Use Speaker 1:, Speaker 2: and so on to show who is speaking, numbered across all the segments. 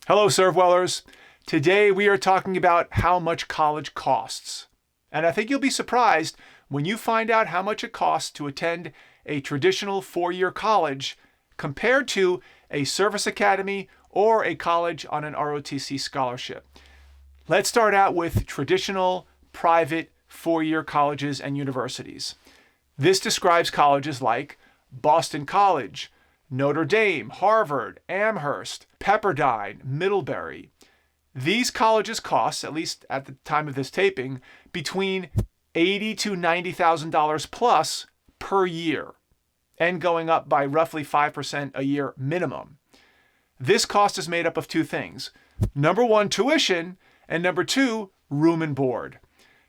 Speaker 1: Hello, Serve-Wellers. Today we are talking about how much college costs. And I think you'll be surprised when you find out how much it costs to attend a traditional four-year college compared to a service academy or a college on an ROTC scholarship. Let's start out with traditional private four-year colleges and universities. This describes colleges like Boston College, Notre Dame, Harvard, Amherst, Pepperdine, Middlebury. These colleges cost, at least at the time of this taping, between $80,000 to $90,000 plus per year, and going up by roughly 5% a year minimum. This cost is made up of two things. Number one, tuition, and number two, room and board.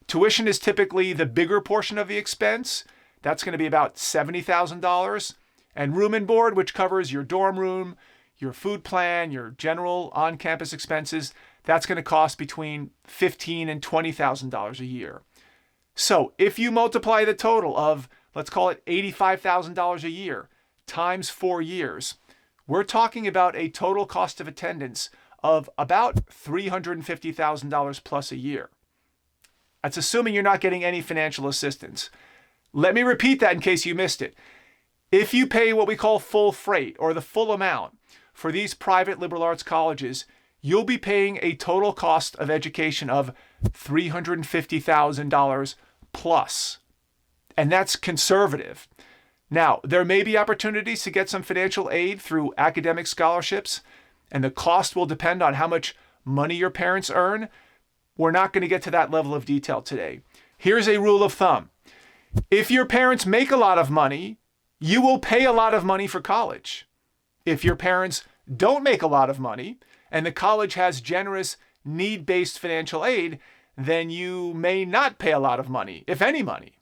Speaker 1: Tuition is typically the bigger portion of the expense. That's going to be about $70,000. And room and board, which covers your dorm room, your food plan, your general on-campus expenses, that's going to cost between $15,000 and $20,000 a year. So if you multiply the total of, let's call it $85,000 a year times 4 years, we're talking about a total cost of attendance of about $350,000 plus a year. That's assuming you're not getting any financial assistance. Let me repeat that in case you missed it. If you pay what we call full freight, or the full amount, for these private liberal arts colleges, you'll be paying a total cost of education of $350,000 plus. And that's conservative. Now, there may be opportunities to get some financial aid through academic scholarships, and the cost will depend on how much money your parents earn. We're not going to get to that level of detail today. Here's a rule of thumb. If your parents make a lot of money, you will pay a lot of money for college. If your parents don't make a lot of money and the college has generous need-based financial aid, then you may not pay a lot of money, if any money.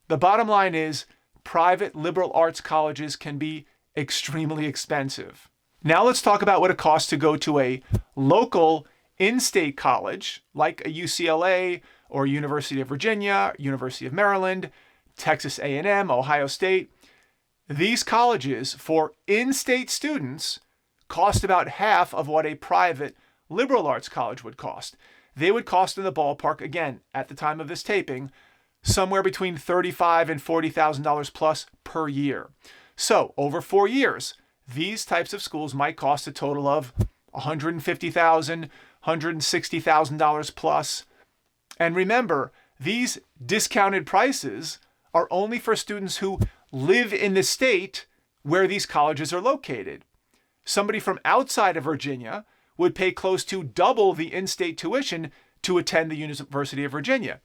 Speaker 1: The bottom line is private liberal arts colleges can be extremely expensive. Now let's talk about what it costs to go to a local in-state college like a UCLA or University of Virginia, University of Maryland, Texas A&M, Ohio State. These colleges for in-state students cost about half of what a private liberal arts college would cost. They would cost in the ballpark, again, at the time of this taping, somewhere between $35,000 and $40,000 plus per year. So over 4 years, these types of schools might cost a total of $150,000, $160,000 plus. And remember, these discounted prices are only for students who live in the state where these colleges are located. Somebody from outside of Virginia would pay close to double the in-state tuition to attend the University of Virginia.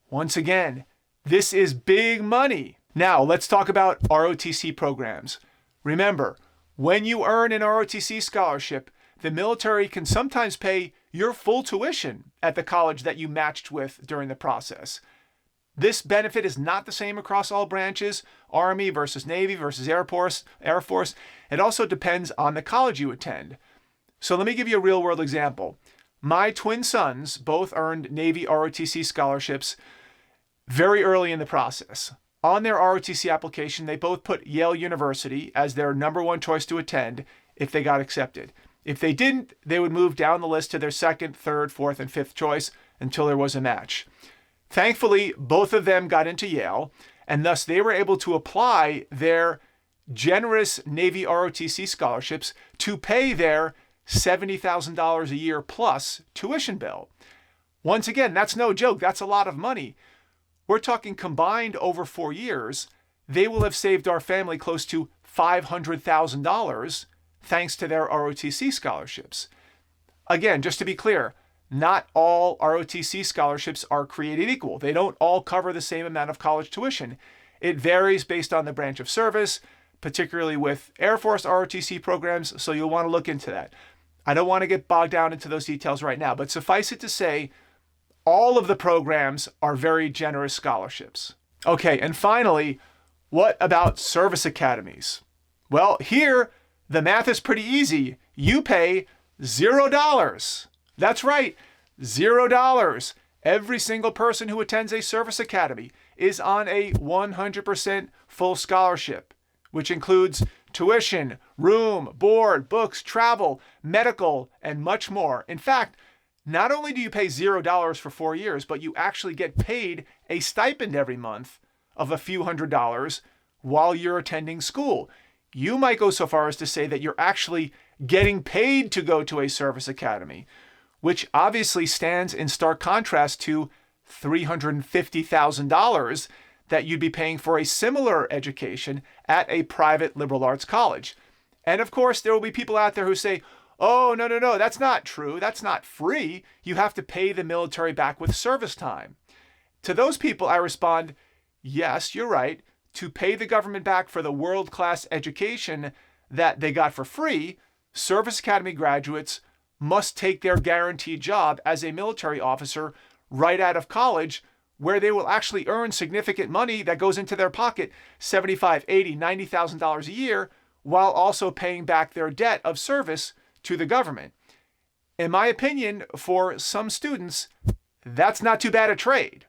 Speaker 1: Once again, this is big money. Now, let's talk about ROTC programs. Remember, when you earn an ROTC scholarship, the military can sometimes pay your full tuition at the college that you matched with during the process. This benefit is not the same across all branches, Army versus Navy versus Air Force. It also depends on the college you attend. So let me give you a real-world example. My twin sons both earned Navy ROTC scholarships very early in the process. On their ROTC application, they both put Yale University as their number one choice to attend if they got accepted. If they didn't, they would move down the list to their second, third, fourth, and fifth choice until there was a match. Thankfully, both of them got into Yale, and thus they were able to apply their generous Navy ROTC scholarships to pay their $70,000 a year plus tuition bill. Once again, that's no joke. That's a lot of money. We're talking combined over 4 years, they will have saved our family close to $500,000 thanks to their ROTC scholarships. Again, just to be clear, not all ROTC scholarships are created equal. They don't all cover the same amount of college tuition. It varies based on the branch of service, particularly with Air Force ROTC programs, so you'll want to look into that. I don't want to get bogged down into those details right now, but suffice it to say, all of the programs are very generous scholarships. Okay, and finally, what about service academies? Well, here, the math is pretty easy. You pay $0. That's right, $0. Every single person who attends a service academy is on a 100% full scholarship, which includes tuition, room, board, books, travel, medical, and much more. In fact, not only do you pay $0 for 4 years, but you actually get paid a stipend every month of a few $100s while you're attending school. You might go so far as to say that you're actually getting paid to go to a service academy, which obviously stands in stark contrast to $350,000 that you'd be paying for a similar education at a private liberal arts college. And of course, there will be people out there who say, oh, no, that's not true. That's not free. You have to pay the military back with service time. To those people, I respond, yes, you're right. To pay the government back for the world-class education that they got for free, service academy graduates must take their guaranteed job as a military officer right out of college, where they will actually earn significant money that goes into their pocket, $75,000, $80,000, $90,000 a year, while also paying back their debt of service to the government. In my opinion, for some students, that's not too bad a trade.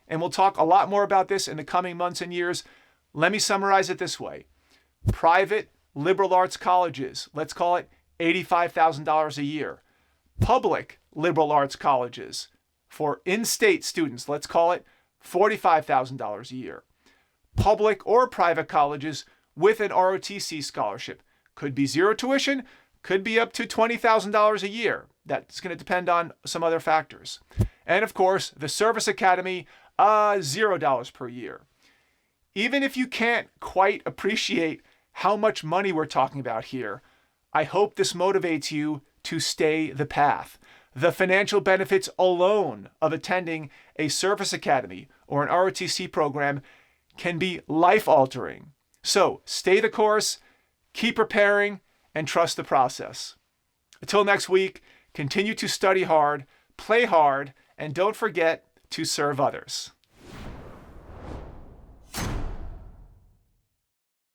Speaker 1: And we'll talk a lot more about this in the coming months and years. Let me summarize it this way. Private liberal arts colleges, let's call it $85,000 a year. Public liberal arts colleges for in-state students, let's call it $45,000 a year. Public or private colleges with an ROTC scholarship. Could be zero tuition, could be up to $20,000 a year. That's going to depend on some other factors. And of course, the service academy, $0 per year. Even if you can't quite appreciate how much money we're talking about here, I hope this motivates you to stay the path. The financial benefits alone of attending a service academy or an ROTC program can be life-altering. So stay the course, keep preparing, and trust the process. Until next week, continue to study hard, play hard, and don't forget to serve others.